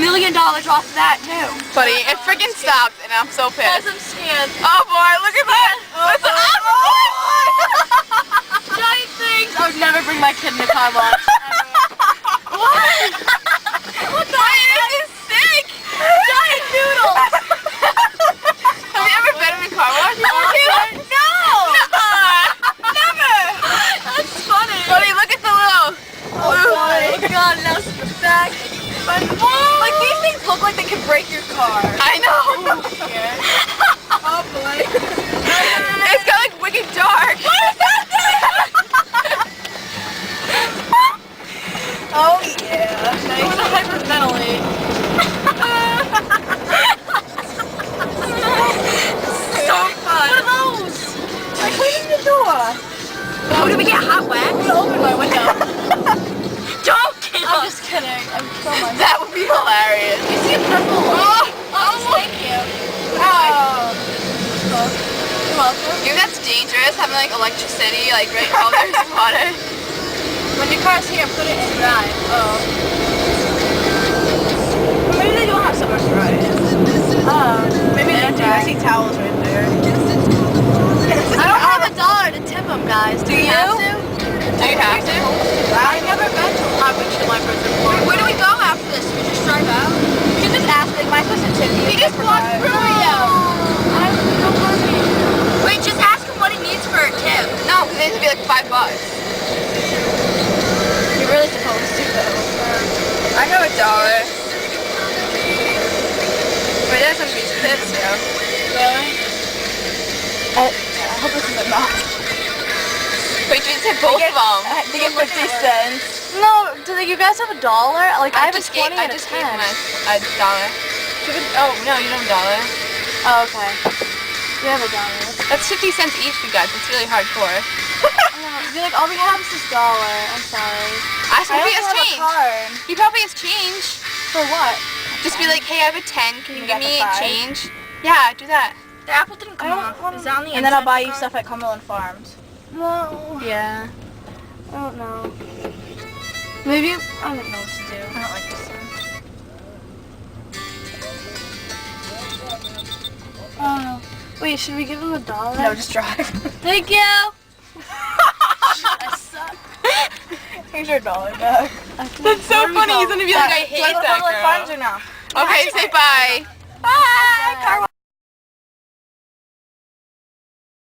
million off that too. Buddy, it freaking stopped and I'm so pissed. Awesome scan. Oh boy, look at that! Listen, Giant things. I would never bring my kid in a car wash. What? What the heck? This is sick! Giant noodles. Have you ever been in a car wash before, Kayla? No. Never! That's funny. Buddy, look at the little... Oh my god, now it's in the back. Like these things look like they could break your car. I know! Oh boy. It's got like wicked dark. What is that thing? Oh yeah. Nice. I'm gonna hyperventilate. So fun. What are those? I cleaned the door. Oh, did we get hot wax? I'm gonna open my window. Don't kill I'm just kidding. I'm so much. That would be hilarious. You see a purple one? Oh, thank you. Oh. You're welcome. You know that's dangerous, having like electricity, like right while there's water. When your car's here, put it in drive. Oh. Or maybe they don't have so much drive. Oh. Maybe they do. I see towels right there. I don't have $1 to tip them, guys. Do you have to? Do you have to? I've never been to a windshield wipers before. Where do we go after this? We just drive out? You can just ask, like, my supposed to tip you. He just walked through you. I have no money. Wait, just ask him what he needs for a tip. No, because it needs to be like $5. You're really supposed to, though. I have $1. Wait, there's some beach tips, yeah. Really? I hope it's in the mouth. Wait, you tip both of them. They get 50 cents. No, do you guys have $1? Like, I have a 20 I and a just 10. gave him a $1. Oh, no, you don't have $1. Oh, okay. You have $1. That's 50 cents each, you guys. It's really hardcore. Be like, all we have is $1. I'm sorry. Ask him if he has I don't change. have a card. He probably has change. For what? Just be like, hey, I have a 10. Can you give You got me the 5? change? Yeah, do that. The apple didn't come off. Is that on the inside? And then I'll buy you stuff at Cumberland Farms. No. Yeah. I don't know. Maybe, I don't know what to do. I don't like this one. Oh. Wait, should we give him $1? No, just drive. Thank you. I suck. Here's your $1 back. That's so funny. He's gonna be like, I hate that Cumberland Farms girl. or no? Okay, say bye. Bye. Car